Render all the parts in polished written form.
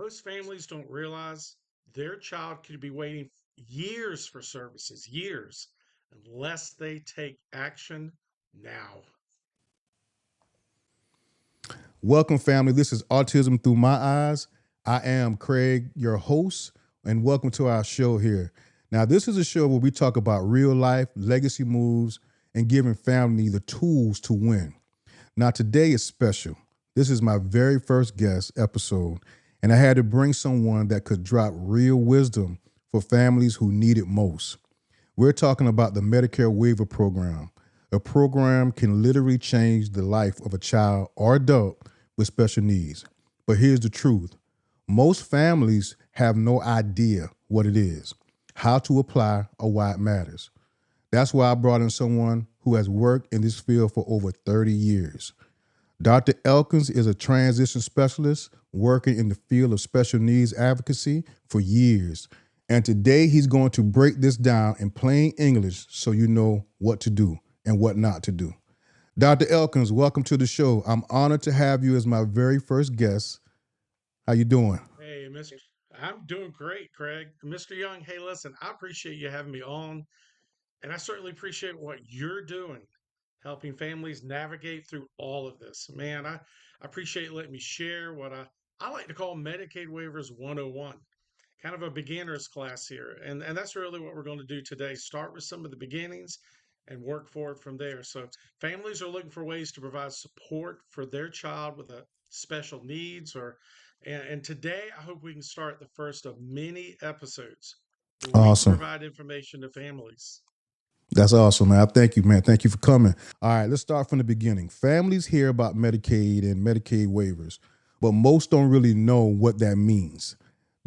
Most families don't realize their child could be waiting years for services, years, unless they take action now. Welcome, family. This is Autism Through My Eyes. I am Craig, your host, and welcome to our show here. Now, this is a show where we talk about real life, legacy moves, and giving family the tools to win. Now, today is special. This is my very first guest episode, and I had to bring someone that could drop real wisdom for families who need it most. We're talking about the Medicare Waiver Program. A program can literally change the life of a child or adult with special needs. But here's the truth. Most families have no idea what it is, how to apply, or why it matters. That's why I brought in someone who has worked in this field for over 30 years. Dr. Elkins is a transition specialist working in the field of special needs advocacy for years. And today he's going to break this down in plain English so you know what to do and what not to do. Dr. Elkins, welcome to the show. I'm honored to have you as my very first guest. How you doing? Hey, Mr. I'm doing great, Craig. Mr. Young, hey, listen, I appreciate you having me on, and I certainly appreciate what you're doing, helping families navigate through all of this. Man, I appreciate letting me share what I like to call Medicaid Waivers 101, kind of a beginner's class here. And that's really what we're going to do today. Start with some of the beginnings and work forward from there. So families are looking for ways to provide support for their child with a special needs and today I hope we can start the first of many episodes where we can Awesome. provide information to families. That's awesome, man. Thank you, man. Thank you for coming. All right, let's start from the beginning. Families hear about Medicaid and Medicaid waivers, but most don't really know what that means.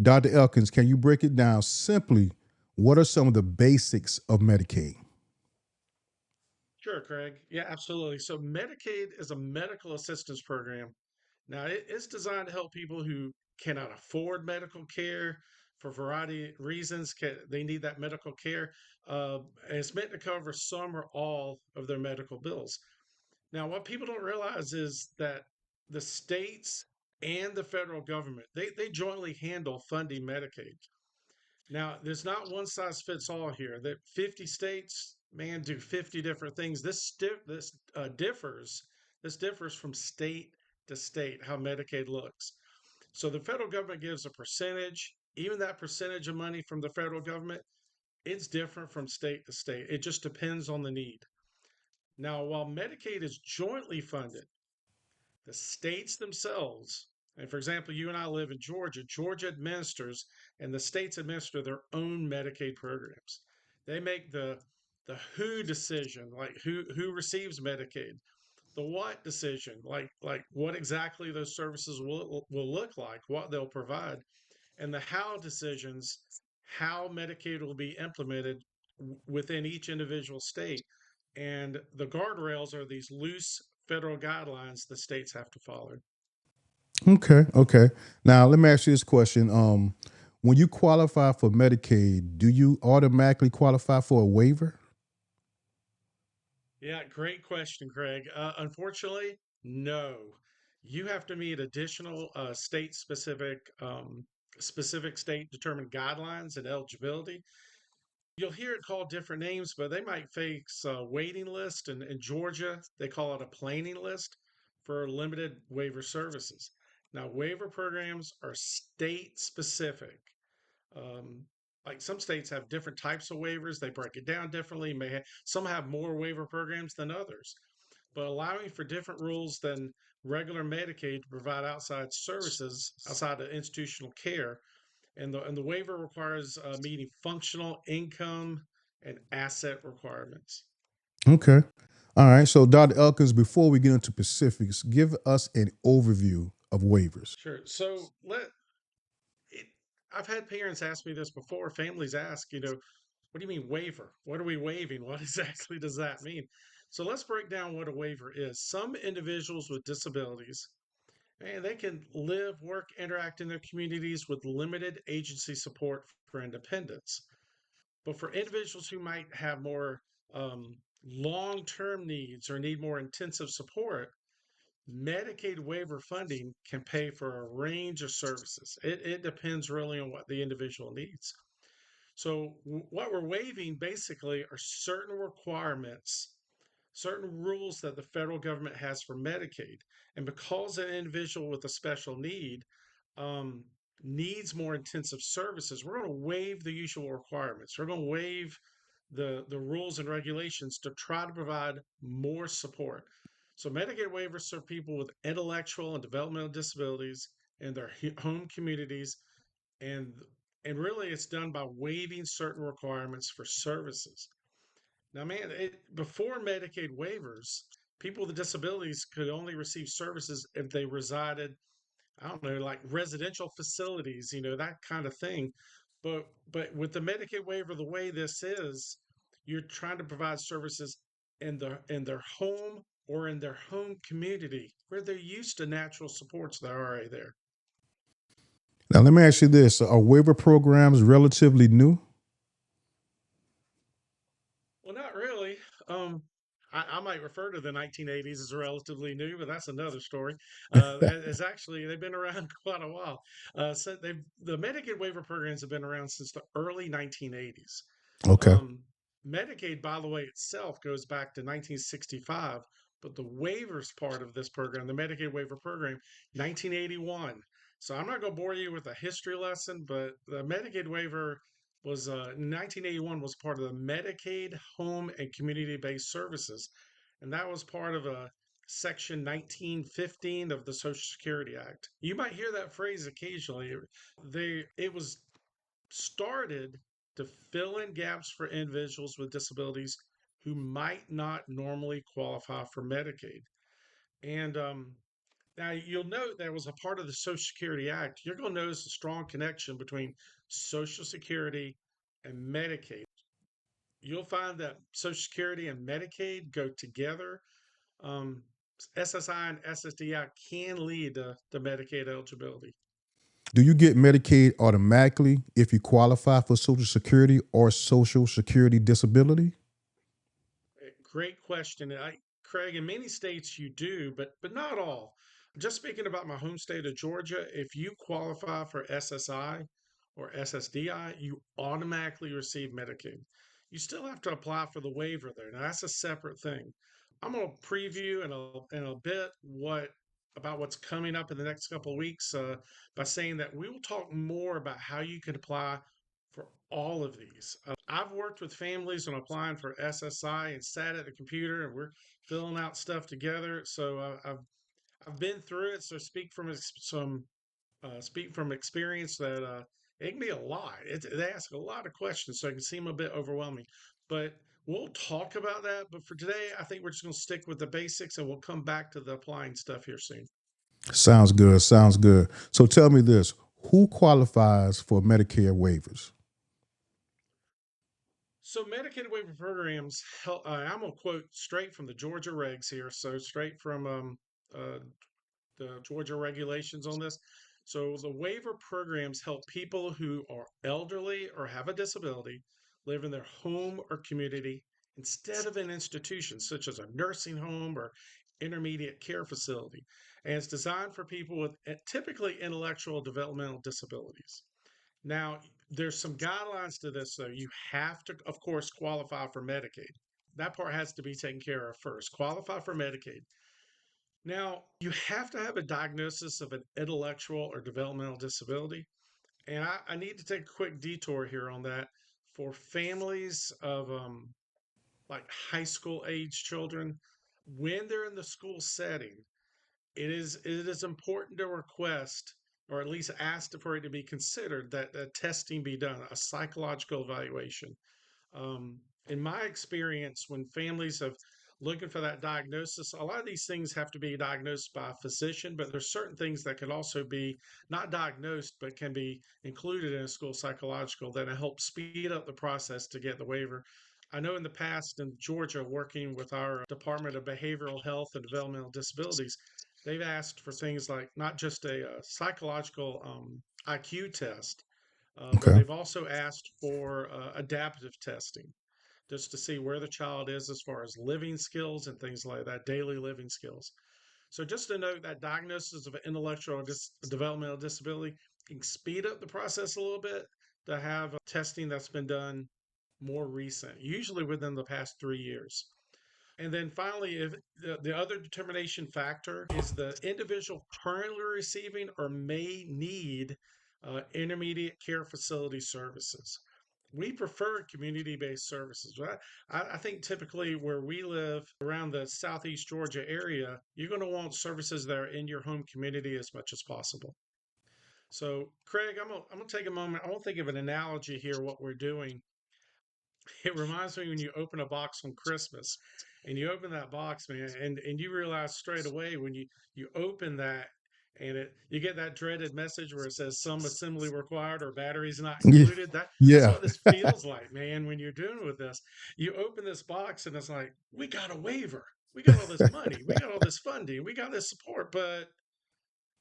Dr. Elkins, can you break it down simply? What are some of the basics of Medicaid? Sure, Craig. Yeah, absolutely. So Medicaid is a medical assistance program. Now, it's designed to help people who cannot afford medical care for a variety of reasons. They need that medical care. And it's meant to cover some or all of their medical bills. Now, what people don't realize is that the states and the federal government, they jointly handle funding Medicaid. Now, there's not one size fits all here. That 50 states, man, do 50 different things. Differs. This differs from state to state how Medicaid looks. So the federal government gives a percentage. Even that percentage of money from the federal government, it's different from state to state. It just depends on the need. Now, while Medicaid is jointly funded, the states themselves, and for example, you and I live in Georgia, Georgia administers and the states administer their own Medicaid programs. They make the who decision, like who receives Medicaid, the what decision, like what exactly those services will look like, what they'll provide, and the how decisions, how Medicaid will be implemented within each individual state. And the guardrails are these loose federal guidelines the states have to follow. Okay, okay. Now let me ask you this question. When you qualify for Medicaid, do you automatically qualify for a waiver? Yeah, great question, Craig. Unfortunately, no. You have to meet additional specific state determined guidelines and eligibility. You'll hear it called different names, but they might face a waiting list. And in Georgia, they call it a planning list for limited waiver services. Now, waiver programs are state specific. Um, like some states have different types of waivers, they break it down differently. Some have more waiver programs than others, but allowing for different rules than regular Medicaid to provide outside services outside of institutional care and the waiver requires meeting functional income and asset requirements. Okay. All right. So, Dr. Elkins, before we get into specifics, give us an overview of waivers. Sure. So it, I've had parents ask me this before. Families ask, what do you mean waiver? What are we waiving? What exactly does that mean? So let's break down what a waiver is. Some individuals with disabilities, and they can live, work, interact in their communities with limited agency support for independence. But for individuals who might have more long term needs or need more intensive support, Medicaid waiver funding can pay for a range of services. It depends really on what the individual needs. So, what we're waiving basically are certain requirements, certain rules that the federal government has for Medicaid. And because an individual with a special need um, needs more intensive services, we're going to waive the usual requirements. We're going to waive the rules and regulations to try to provide more support. So Medicaid waivers serve people with intellectual and developmental disabilities in their home communities, and and really it's done by waiving certain requirements for services. Now, man, before Medicaid waivers, people with disabilities could only receive services if they resided, I don't know, like residential facilities, that kind of thing. But with the Medicaid waiver, the way this is, you're trying to provide services in their home or in their home community where they're used to natural supports that are already there. Now, let me ask you this: are waiver programs relatively new? Well, not really. Um, I might refer to the 1980s as relatively new, but that's another story. It's actually they've been around quite a while. So the Medicaid waiver programs have been around since the early 1980s. Okay. Um, Medicaid, by the way, itself goes back to 1965, but the waivers part of this program, the Medicaid waiver program, 1981. So I'm not going to bore you with a history lesson, but the Medicaid waiver was 1981 was part of the Medicaid Home and Community-Based Services, and that was part of a Section 1915 of the Social Security Act. You might hear that phrase occasionally. It was started to fill in gaps for individuals with disabilities who might not normally qualify for Medicaid. And now you'll note there was a part of the Social Security Act. You're going to notice a strong connection between Social Security and Medicaid. You'll find that Social Security and Medicaid go together. Um, SSI and SSDI can lead to Medicaid eligibility. Do you get Medicaid automatically if you qualify for Social Security or Social Security disability? Great question. Craig, in many states you do, but not all. Just speaking about my home state of Georgia, if you qualify for SSI or SSDI, you automatically receive Medicaid. You still have to apply for the waiver there. Now that's a separate thing. I'm going to preview in a bit what about what's coming up in the next couple of weeks by saying that we will talk more about how you can apply for all of these. I've worked with families on applying for SSI and sat at the computer and we're filling out stuff together. So I've been through it. So speak from experience that it can be a lot. They ask a lot of questions, so it can seem a bit overwhelming. But we'll talk about that. But for today, I think we're just going to stick with the basics, and we'll come back to the applying stuff here soon. Sounds good. Sounds good. So tell me this: who qualifies for Medicare waivers? So Medicaid waiver programs, I'm going to quote straight from the Georgia regs here. So straight from uh, the Georgia regulations on this. So the waiver programs help people who are elderly or have a disability live in their home or community instead of an institution such as a nursing home or intermediate care facility. And it's designed for people with typically intellectual developmental disabilities. Now, there's some guidelines to this, though. You have to, of course, qualify for Medicaid. That part has to be taken care of first. Qualify for Medicaid. Now, you have to have a diagnosis of an intellectual or developmental disability. And I need to take a quick detour here on that. For families of like high school age children, when they're in the school setting, it is important to request or at least ask for it to be considered that testing be done, a psychological evaluation. Um, in my experience, when families have looking for that diagnosis, a lot of these things have to be diagnosed by a physician, but there's certain things that could also be not diagnosed, but can be included in a school psychological that help speed up the process to get the waiver. I know in the past in Georgia, working with our Department of Behavioral Health and Developmental Disabilities, they've asked for things like not just a psychological IQ test, but Okay. they've also asked for adaptive testing just to see where the child is as far as living skills and things like that, daily living skills. So just to note that diagnosis of an intellectual or developmental disability can speed up the process a little bit to have testing that's been done more recent, usually within the past 3 years. And then finally, if the other determination factor is the individual currently receiving or may need intermediate care facility services. We prefer community based services. I think typically where we live around the Southeast Georgia area, you're going to want services that are in your home community as much as possible. So, Craig, I'm gonna take a moment. I want to think of an analogy here, what we're doing. It reminds me when you open a box on Christmas and you open that box, man, and you realize straight away when you open that and you get that dreaded message where it says some assembly required or batteries not Yeah. included. That's Yeah. what this feels like, man, when you're doing with this. You open this box and it's like, we got a waiver. We got all this money. We got all this funding. We got this support, but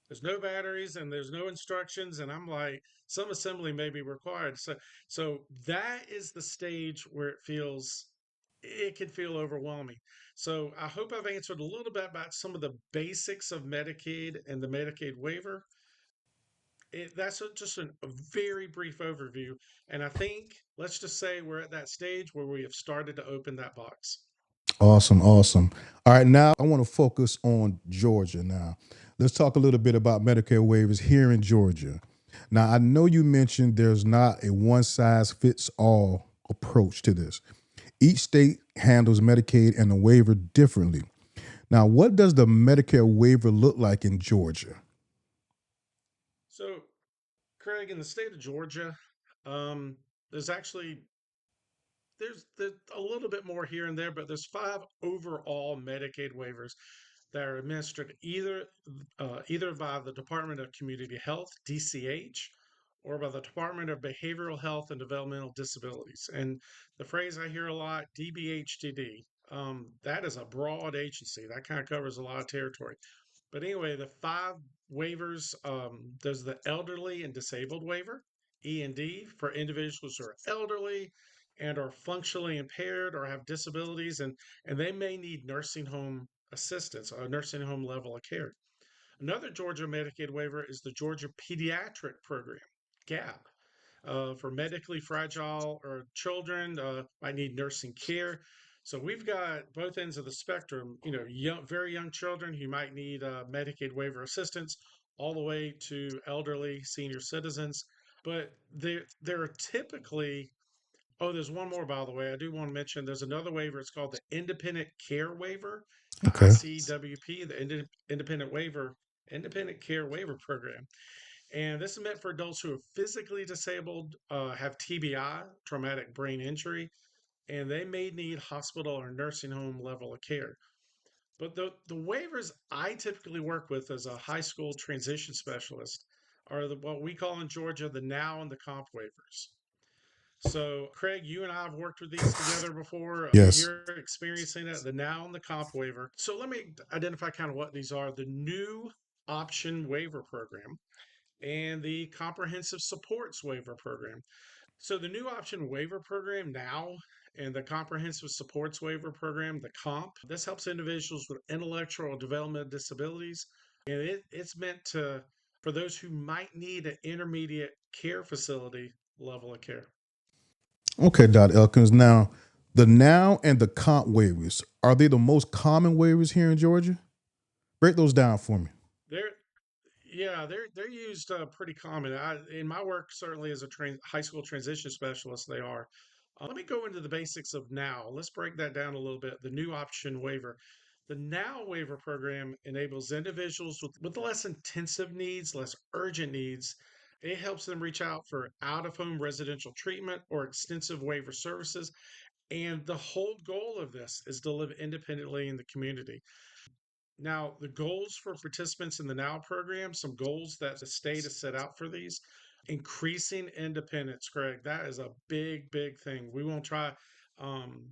there's no batteries and there's no instructions, and I'm like, some assembly may be required. So that is the stage where it can feel overwhelming. So I hope I've answered a little bit about some of the basics of Medicaid and the Medicaid waiver. That's a very brief overview, and I think let's just say we're at that stage where we have started to open that box. Awesome, awesome. All right, now I want to focus on Georgia now. Let's talk a little bit about Medicare waivers here in Georgia. Now, I know you mentioned there's not a one size fits all approach to this. Each state handles Medicaid and the waiver differently. Now, what does the Medicare waiver look like in Georgia? So, Craig, in the state of Georgia, um, there's actually there's a little bit more here and there, but there's five overall Medicaid waivers that are administered either by the Department of Community Health (DCH) or by the Department of Behavioral Health and Developmental Disabilities. And the phrase I hear a lot, DBHDD, that is a broad agency that kind of covers a lot of territory. But anyway, the five waivers, there's the elderly and disabled waiver, E&D, for individuals who are elderly and are functionally impaired or have disabilities, and they may need nursing home assistance or nursing home level of care. Another Georgia Medicaid waiver is the Georgia Pediatric Program, GAP, for medically fragile or children might need nursing care. So we've got both ends of the spectrum, very young children who might need Medicaid waiver assistance, all the way to elderly senior citizens. But there are typically, oh, there's one more, by the way. I do want to mention there's another waiver. It's called the Independent Care Waiver, the Okay. ICWP, the Independent Care Waiver Program. And this is meant for adults who are physically disabled, have TBI, traumatic brain injury, and they may need hospital or nursing home level of care. But the waivers I typically work with as a high school transition specialist are what we call in Georgia the now and the comp waivers. So, Craig, you and I have worked with these together before. Yes. You're experiencing it, the now and the comp waiver. So, let me identify kind of what these are: the new option waiver program and the comprehensive supports waiver program. So, the new option waiver program now and the comprehensive supports waiver program, the COMP, this helps individuals with intellectual or developmental disabilities. And it's meant for those who might need an intermediate care facility level of care. Okay, Dr. Elkins. Now, the now and the comp waivers, are they the most common waivers here in Georgia? Break those down for me. They're Yeah, they're used pretty common. In my work, certainly as a high school transition specialist, they are. Let me go into the basics of now. Let's break that down a little bit. The new option waiver. The now waiver program enables individuals with less intensive needs, less urgent needs. It helps them reach out for out of home residential treatment or extensive waiver services. And the whole goal of this is to live independently in the community. Now, the goals for participants in the NOW program, some goals that the state has set out for these, increasing independence, Greg. That is a big, big thing. We won't try um,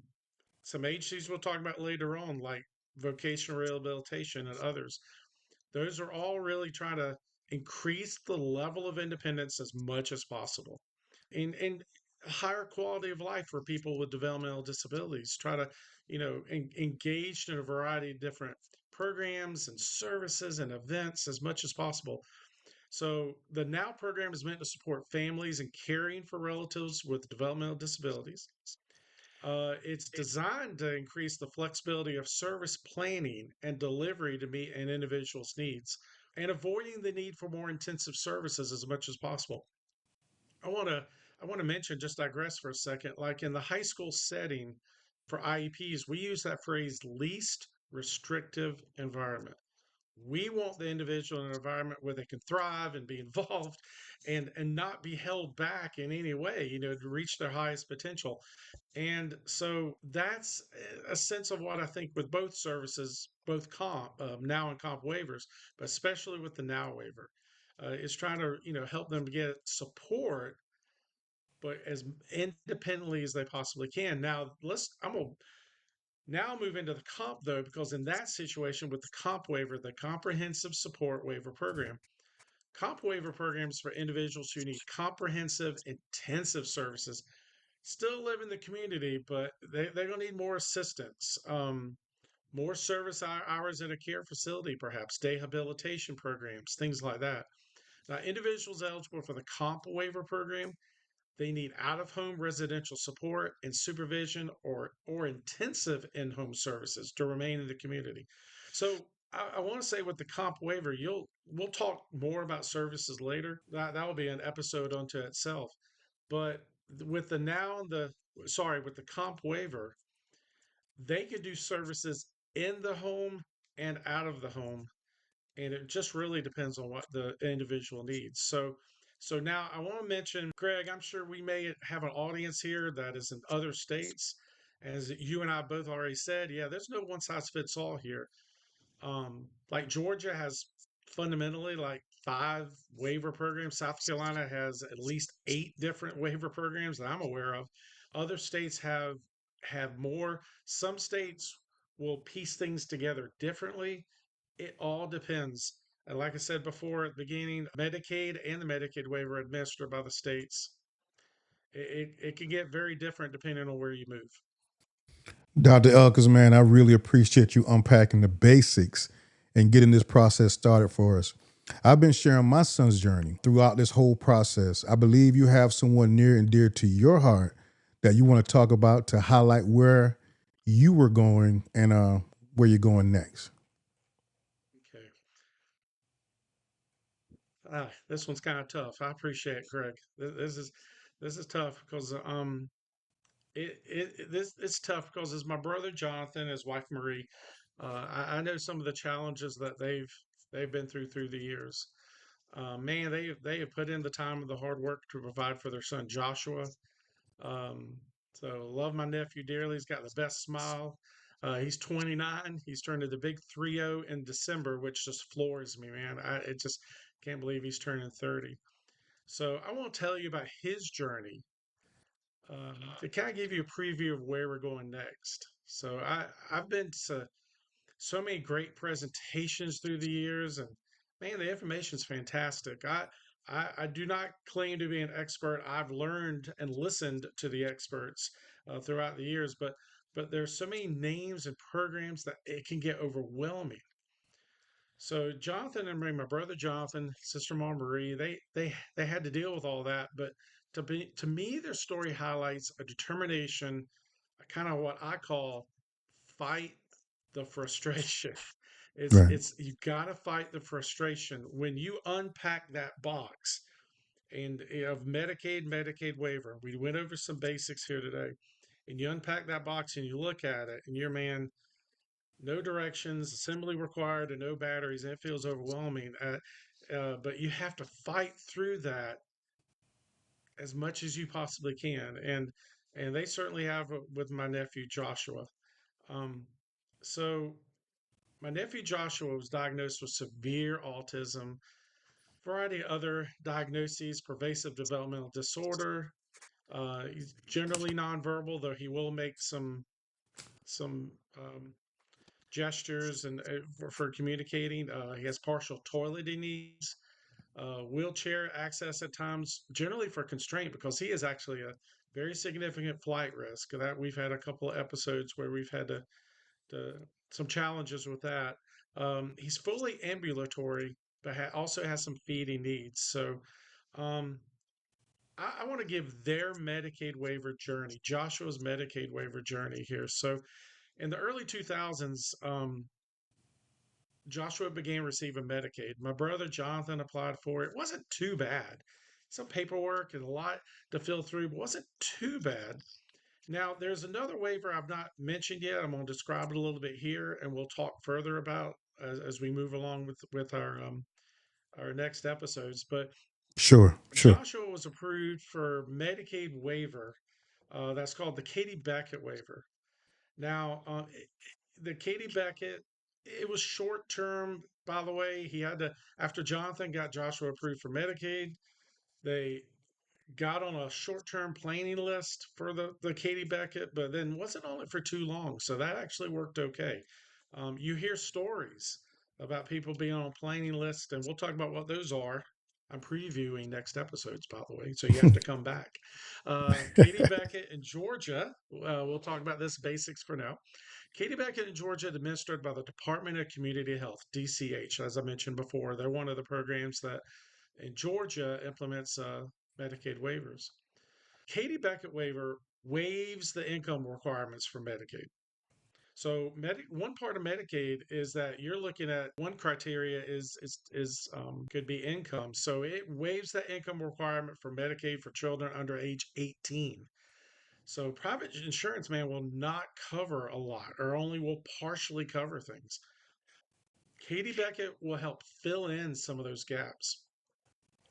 some agencies we'll talk about later on, like vocational rehabilitation and others. Those are all really trying to increase the level of independence as much as possible. And higher quality of life for people with developmental disabilities. Try to, engage in a variety of different programs and services and events as much as possible. So the Now program is meant to support families in caring for relatives with developmental disabilities. It's designed to increase the flexibility of service planning and delivery to meet an individual's needs and avoiding the need for more intensive services as much as possible. I want to I want to mention, just digress for a second, like in the high school setting for IEPs, we use that phrase least restrictive environment. We want the individual in an environment where they can thrive and be involved and not be held back in any way, to reach their highest potential. And so that's a sense of what I think with both services, both now and comp waivers, but especially with the now waiver, is trying to help them get support, but as independently as they possibly can. Now I'm gonna now move into the comp though, because in that situation with the comp waiver, the comprehensive support waiver program, comp waiver programs for individuals who need comprehensive, intensive services still live in the community, but they're going to need more assistance, more service hours at a care facility, perhaps rehabilitation programs, things like that. Now, individuals eligible for the comp waiver program, they need out-of-home residential support and supervision or intensive in-home services to remain in the community. So I want to say with the comp waiver, we'll talk more about services later. That will be an episode unto itself. But with the now the sorry, with the comp waiver, they could do services in the home and out of the home, and it just really depends on what the individual needs. So now I want to mention, Greg, I'm sure we may have an audience here that is in other states. As you and I both already said, yeah, there's no one size fits all here. Like Georgia has fundamentally like five waiver programs. South Carolina has at least eight different waiver programs that I'm aware of. Other states have more. Some states will piece things together differently. It all depends. And like I said before at the beginning, Medicaid and the Medicaid waiver administered by the states. It can get very different depending on where you move. Dr. Elkins, man, I really appreciate you unpacking the basics and getting this process started for us. I've been sharing my son's journey throughout this whole process. I believe you have someone near and dear to your heart that you want to talk about to highlight where you were going and where you're going next. Okay. This one's kind of tough. I appreciate it, Greg. This is tough because this it's tough because it's my brother Jonathan, his wife Marie. I know some of the challenges that they've been through the years. Man, they have put in the time and the hard work to provide for their son Joshua. Um, so love my nephew dearly. He's got the best smile. He's 29. He's turned into big 3-0 in December, which just floors me, man. I it just can't believe he's turning 30. So I want to tell you about his journey to kind of give you a preview of where we're going next. So I've been to so many great presentations through the years, and man, the information is fantastic. I do not claim to be an expert. I've learned and listened to the experts throughout the years, but there's so many names and programs that it can get overwhelming. So Jonathan and Marie, my brother Jonathan, sister-in-law Marie, they had to deal with all that. But to me, their story highlights a determination, kind of what I call fight the frustration. It's Right. it's you gotta fight the frustration when you unpack that box and of Medicaid waiver. We went over some basics here today, and you unpack that box and you look at it, and you're man, no directions, assembly required, and no batteries, and it feels overwhelming. But you have to fight through that as much as you possibly can, and they certainly have with my nephew Joshua. Um, so my nephew Joshua was diagnosed with severe autism, variety of other diagnoses, pervasive developmental disorder. He's generally nonverbal, though he will make some gestures and for communicating. He has partial toileting needs, wheelchair access at times, generally for constraint because he is actually a very significant flight risk. That we've had a couple of episodes where we've had to some challenges with that. He's fully ambulatory, but also has some feeding needs. So um, I want to give their Medicaid waiver journey, Joshua's Medicaid waiver journey here. So in the early 2000s, Joshua began receiving Medicaid. My brother Jonathan applied for it. It wasn't too bad. Some paperwork and a lot to fill through, but wasn't too bad. Now, there's another waiver I've not mentioned yet. I'm going to describe it a little bit here, and we'll talk further about as we move along with our next episodes. But Sure, sure. Joshua was approved for Medicaid waiver. That's called the Katie Beckett waiver. Now, the Katie Beckett, it was short term, by the way. He had to, after Jonathan got Joshua approved for Medicaid, they got on a short term planning list for the Katie Beckett, but then wasn't on it for too long. So that actually worked okay. You hear stories about people being on planning lists, and we'll talk about what those are. I'm previewing next episodes, by the way, so you have to come back. Katie Beckett in Georgia, we'll talk about this basics for now. Katie Beckett in Georgia, administered by the Department of Community Health, DCH, as I mentioned before. They're one of the programs that in Georgia implements Medicaid waivers. Katie Beckett waiver waives the income requirements for Medicaid. So one part of Medicaid is that you're looking at one criteria is could be income. So it waives that income requirement for Medicaid for children under age 18. So private insurance, man, will not cover a lot or only will partially cover things. Katie Beckett will help fill in some of those gaps.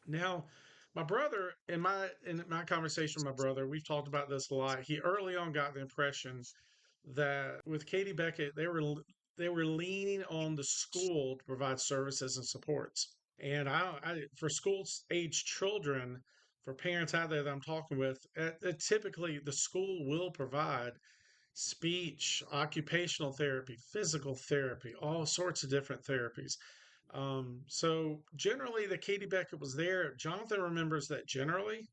Now, my brother, in my conversation with my brother, we've talked about this a lot. He early on got the impression that with Katie Beckett, they were leaning on the school to provide services and supports. And for school age children, for parents out there that I'm talking with, typically the school will provide speech, occupational therapy, physical therapy, all sorts of different therapies. So generally, the Katie Beckett was there. Jonathan remembers that generally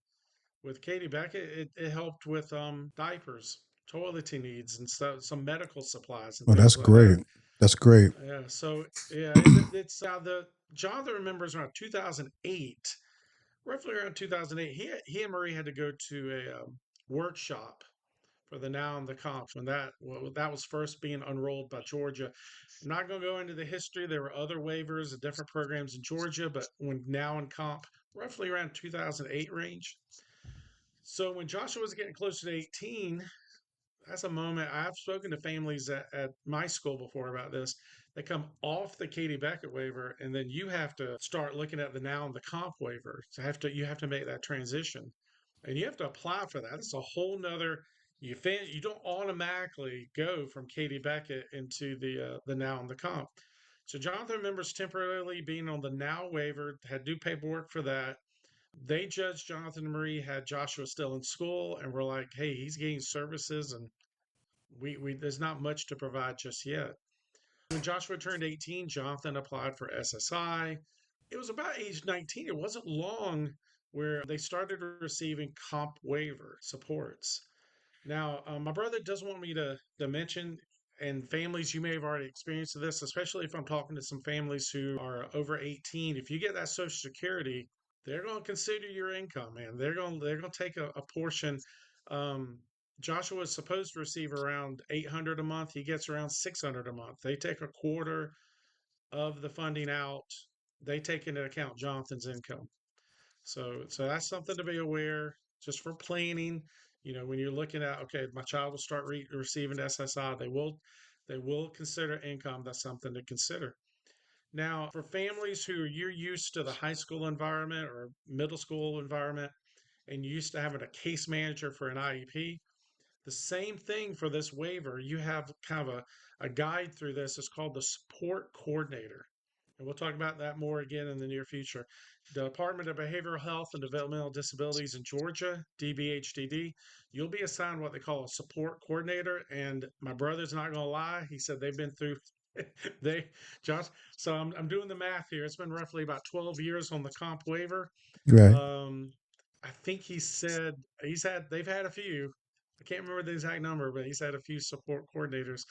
with Katie Beckett, it helped with diapers, toileting needs, and some medical supplies and Oh, that's things like that. great. That's great. Yeah. So yeah, it's the Jonathan remembers around 2008, roughly around 2008. He and Marie had to go to a workshop for the now and the comps when that was first being unrolled by Georgia. I'm not going to go into the history. There were other waivers of different programs in Georgia, but when now and comp, roughly around 2008 range. So when Joshua was getting closer to 18, that's a moment I've spoken to families at my school before about this. They come off the Katie Beckett waiver, and then you have to start looking at the now and the comp waiver. So you have to make that transition, and you have to apply for that. It's a whole nother. You don't automatically go from Katie Beckett into the now and the comp. So Jonathan remembers temporarily being on the now waiver, had to do paperwork for that. They judged Jonathan and Marie had Joshua still in school, and were like, "Hey, he's getting services, and we there's not much to provide just yet." When Joshua turned 18, Jonathan applied for SSI. It was about age 19. It wasn't long where they started receiving comp waiver supports. Now, my brother doesn't want me to mention, and families, you may have already experienced this, especially if I'm talking to some families who are over 18. If you get that Social Security, they're going to consider your income, man. They're going to take a portion. Um, Joshua is supposed to receive around 800 a month. He gets around 600 a month. They take a quarter of the funding out. They take into account Jonathan's income. So that's something to be aware just for planning. When you're looking at, okay, my child will start receiving SSI, they will consider income. That's something to consider. Now, for families who you're used to the high school environment or middle school environment, and you're used to having a case manager for an IEP, the same thing for this waiver. You have kind of a guide through this. It's called the support coordinator. And we'll talk about that more again in the near future. The Department of Behavioral Health and Developmental Disabilities in Georgia, DBHDD, you'll be assigned what they call a support coordinator. And my brother's not going to lie. He said they've been through, they, Josh, so I'm doing the math here. It's been roughly about 12 years on the comp waiver. Right. Um, I think he said they've had a few. I can't remember the exact number, but he's had a few support coordinators.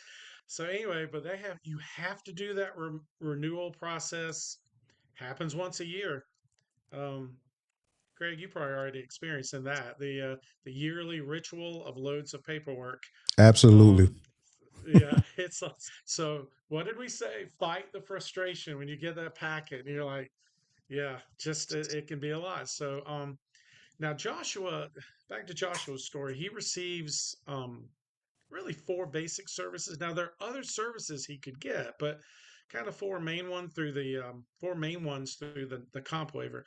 So anyway, but you have to do that renewal process. Happens once a year. Um, Craig, you probably already experienced in that the yearly ritual of loads of paperwork. Absolutely. Um, yeah, it's so. What did we say? Fight the frustration when you get that packet, and you're like, yeah, just it can be a lot. So, now Joshua, back to Joshua's story, he receives really four basic services. Now there are other services he could get, but kind of four main ones through the comp waiver.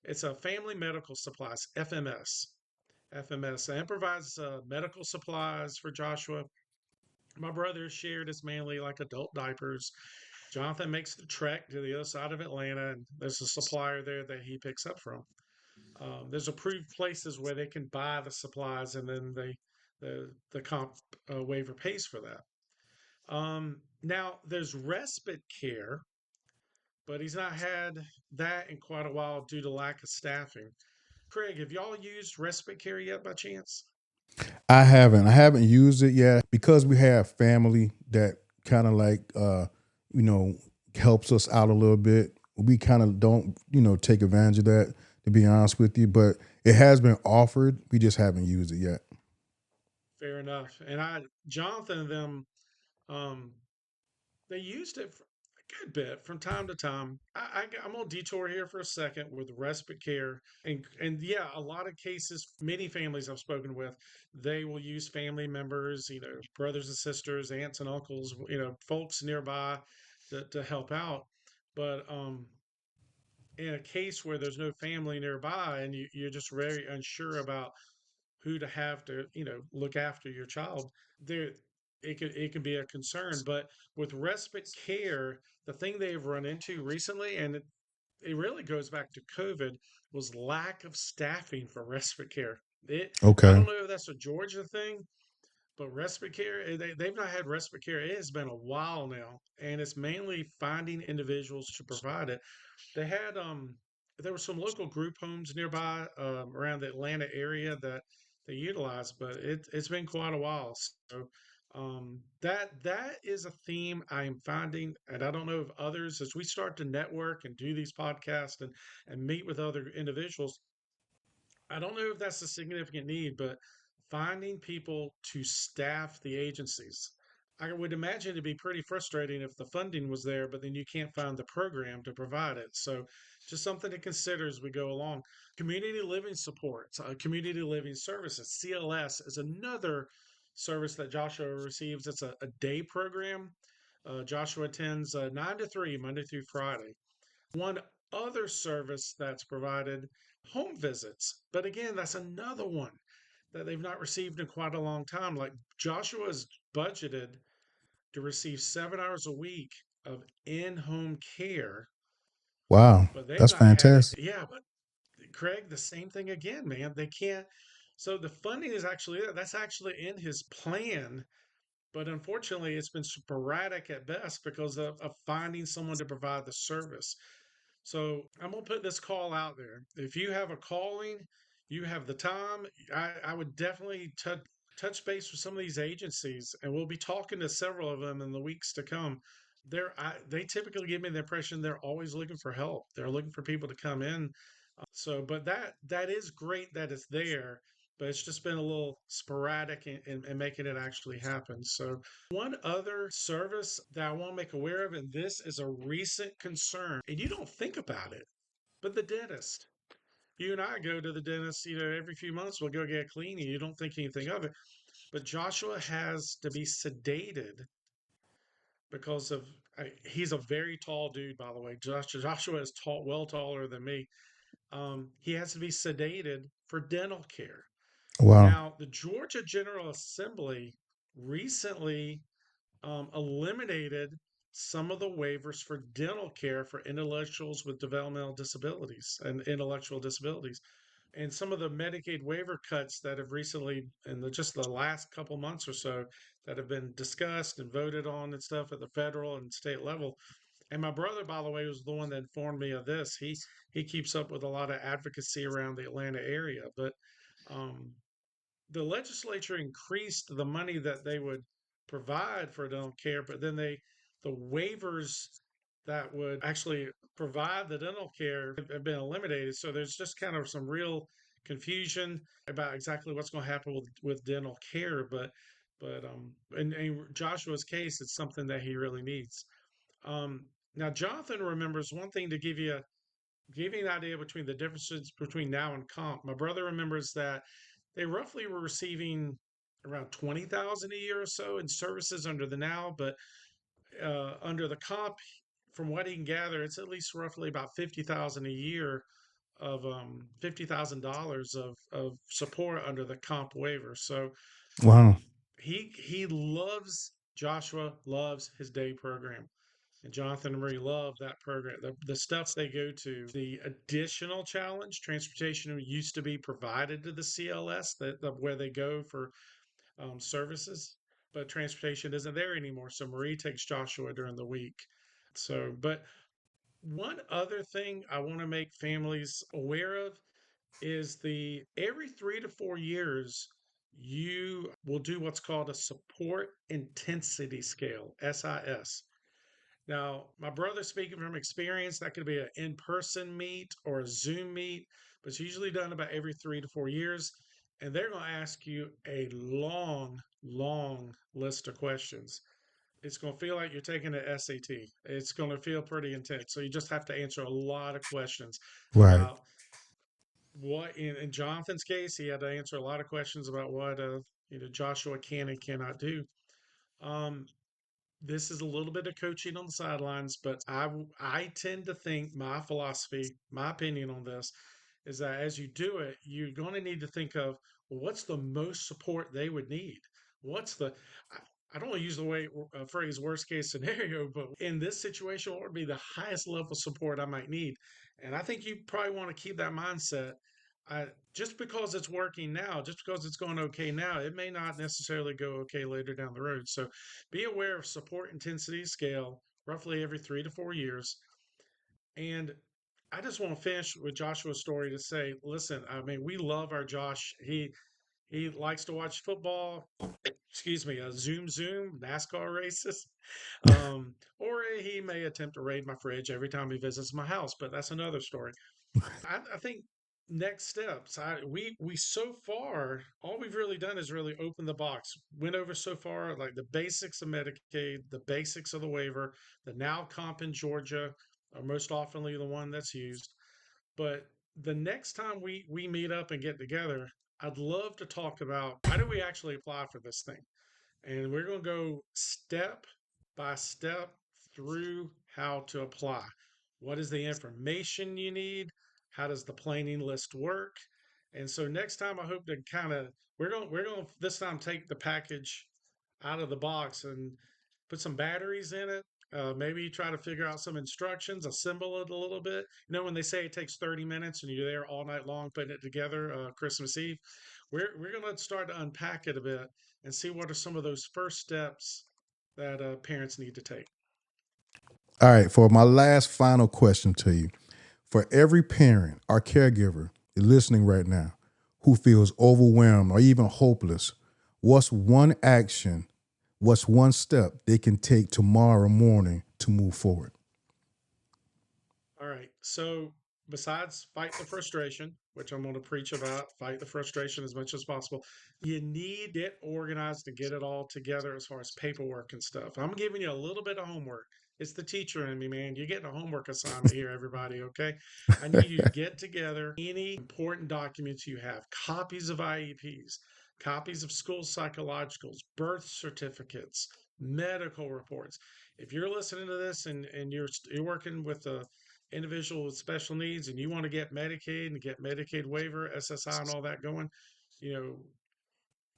It's a family medical supplies (FMS). FMS and provides medical supplies for Joshua. My brother shared is mainly like adult diapers. Jonathan makes the trek to the other side of Atlanta, and there's a supplier there that he picks up from. There's approved places where they can buy the supplies, and then the comp waiver pays for that. Now there's respite care, but he's not had that in quite a while due to lack of staffing. Craig, have y'all used respite care yet by chance? I haven't. I haven't used it yet because we have family that kind of like you know, helps us out a little bit. We kind of don't, take advantage of that, to be honest with you, but it has been offered. We just haven't used it yet. Fair enough. And Jonathan and them, um, they used it for a good bit from time to time. I'm gonna detour here for a second with respite care, and yeah, a lot of cases, many families I've spoken with, they will use family members, brothers and sisters, aunts and uncles, folks nearby to help out. But in a case where there's no family nearby and you're just very unsure about who to have to look after your child, there it can be a concern. But with respite care, the thing they've run into recently, and it really goes back to COVID, was lack of staffing for respite care. I Okay. don't know if that's a Georgia thing, but respite care, they've not had respite care. It has been a while now, and it's mainly finding individuals to provide it. They had there were some local group homes nearby around the Atlanta area that they utilized, but it's been quite a while. So that is a theme I am finding, and I don't know if others, as we start to network and do these podcasts and meet with other individuals, I don't know if that's a significant need, but finding people to staff the agencies. I would imagine it'd be pretty frustrating if the funding was there, but then you can't find the program to provide it. So, just something to consider as we go along. Community living supports, community living services, CLS is another service that Joshua receives. It's a day program. Joshua attends 9 to 3, Monday through Friday. One other service that's provided, home visits. But again, that's another one that they've not received in quite a long time. Like Joshua's budgeted to receive 7 hours a week of in home care, Wow. but they've That's not had it. fantastic. Yeah, but Craig, the same thing again, man. They can't. So the funding is actually there. That's actually in his plan, but unfortunately, it's been sporadic at best because of finding someone to provide the service. So I'm gonna put this call out there. If you have a calling, you have the time. I would definitely touch base with some of these agencies, and we'll be talking to several of them in the weeks to come. They typically give me the impression they're always looking for help. They're looking for people to come in. So, but that is great that it's there, but it's just been a little sporadic in making it actually happen. So, one other service that I want to make aware of, and this is a recent concern, and you don't think about it, but the dentist. You and I go to the dentist, every few months we'll go get a cleaning. You don't think anything of it. But Joshua has to be sedated because of, he's a very tall dude, by the way. Joshua is tall, well taller than me. He has to be sedated for dental care. Wow. Now, the Georgia General Assembly recently eliminated some of the waivers for dental care for intellectuals with developmental disabilities and intellectual disabilities. And some of the Medicaid waiver cuts that have recently, in just the last couple months or so, that have been discussed and voted on and stuff at the federal and state level. And my brother, by the way, was the one that informed me of this. He keeps up with a lot of advocacy around the Atlanta area, but um, the legislature increased the money that they would provide for dental care, but then the waivers that would actually provide the dental care have been eliminated. So there's just kind of some real confusion about exactly what's going to happen with dental care. But in Joshua's case, it's something that he really needs. Um, Now, Jonathan remembers one thing to give you an idea between the differences between now and comp. My brother remembers that they roughly were receiving around 20,000 a year or so in services under the now, but under the comp, from what he can gather, it's at least roughly about 50,000 a year of $50,000 of support under the comp waiver. So Wow. he loves Joshua loves his day program. And Jonathan and Marie love that program. The stuff they go to, the additional challenge, transportation used to be provided to the CLS, where they go for services, but transportation isn't there anymore. So Marie takes Joshua during the week. So, but one other thing I want to make families aware of is the every 3 to 4 years, you will do what's called a support intensity scale, SIS. Now, my brother speaking from experience, that could be an in person meet or a Zoom meet, but it's usually done about every 3 to 4 years. And they're going to ask you a long, long list of questions. It's going to feel like you're taking an SAT. It's going to feel pretty intense. So you just have to answer a lot of questions Right. about what, in Jonathan's case, he had to answer a lot of questions about what Joshua can and cannot do. Um, this is a little bit of coaching on the sidelines, but I tend to think my philosophy, my opinion on this is that as you do it, you're going to need to think of, well, what's the most support they would need? What's the I, I don't want to use the phrase worst case scenario, but in this situation, what would be the highest level of support I might need? And I think you probably want to keep that mindset. Just because it's working now, just because it's going okay now, it may not necessarily go okay later down the road. So be aware of support intensity scale roughly every 3 to 4 years. And I just want to finish with Joshua's story to say, listen, I mean, we love our Josh. He likes to watch football. Excuse me, Zoom NASCAR races, or he may attempt to raid my fridge every time he visits my house. But that's another story. I think next steps. We so far all we've really done is really open the box. Went over so far like the basics of Medicaid, the basics of the waiver, the now comp in Georgia are most oftenly the one that's used. But the next time we meet up and get together, I'd love to talk about how do we actually apply for this thing. And we're going to go step by step through how to apply. What is the information you need? How does the planning list work? And so next time I hope to kind of we're going to this time take the package out of the box and put some batteries in it. Maybe try to figure out some instructions, assemble it a little bit. You know, when they say it takes 30 minutes and you're there all night long putting it together, Christmas Eve, we're going to start to unpack it a bit and see what are some of those first steps that parents need to take. All right. For my last final question to you, for every parent or caregiver listening right now who feels overwhelmed or even hopeless, what's one action, what's one step they can take tomorrow morning to move forward? All right. So, besides fight the frustration, which I'm going to preach about, fight the frustration as much as possible, you need to get organized and get it all together as far as paperwork and stuff. I'm giving you a little bit of homework. It's the teacher in me, man. You're getting a homework assignment here, everybody, okay? I need you to get together any important documents you have, copies of IEPs, copies of school psychologicals, birth certificates, medical reports. If you're listening to this and you're working with a individual with special needs and you want to get Medicaid and get Medicaid waiver, SSI, and all that going, you know,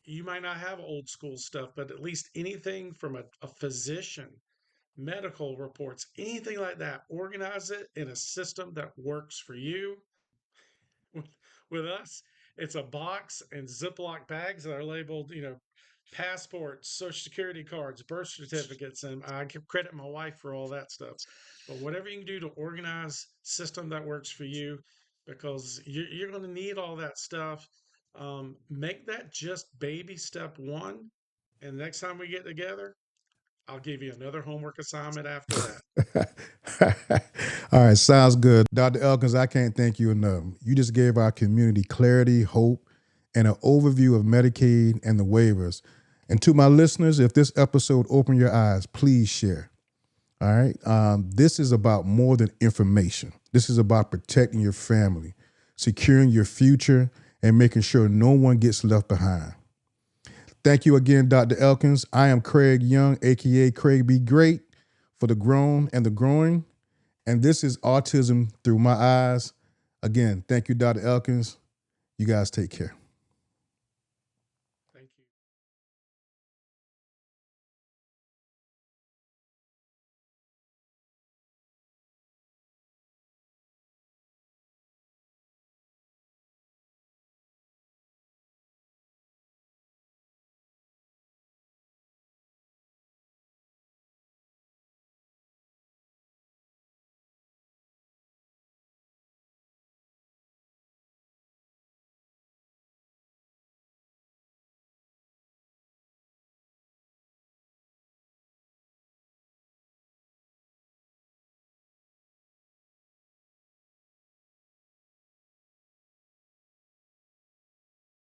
you might not have old school stuff, but at least anything from a physician, medical reports, anything like that, organize it in a system that works for you with, with us, it's a box and Ziploc bags that are labeled, passports, social security cards, birth certificates, and I give credit my wife for all that stuff. But whatever you can do to organize system that works for you, because you're going to need all that stuff. Make that just baby step one, And next time we get together, I'll give you another homework assignment after that. All right, sounds good. Dr. Elkins, I can't thank you enough. You just gave our community clarity, hope, and an overview of Medicaid and the waivers. And to my listeners, if this episode opened your eyes, please share. All right. This is about more than information. This is about protecting your family, securing your future, and making sure no one gets left behind. Thank you again, Dr. Elkins. I am Craig Young, aka Craig Be Great, for the grown and the growing. And this is Autism Through My Eyes. Again, thank you, Dr. Elkins. You guys take care.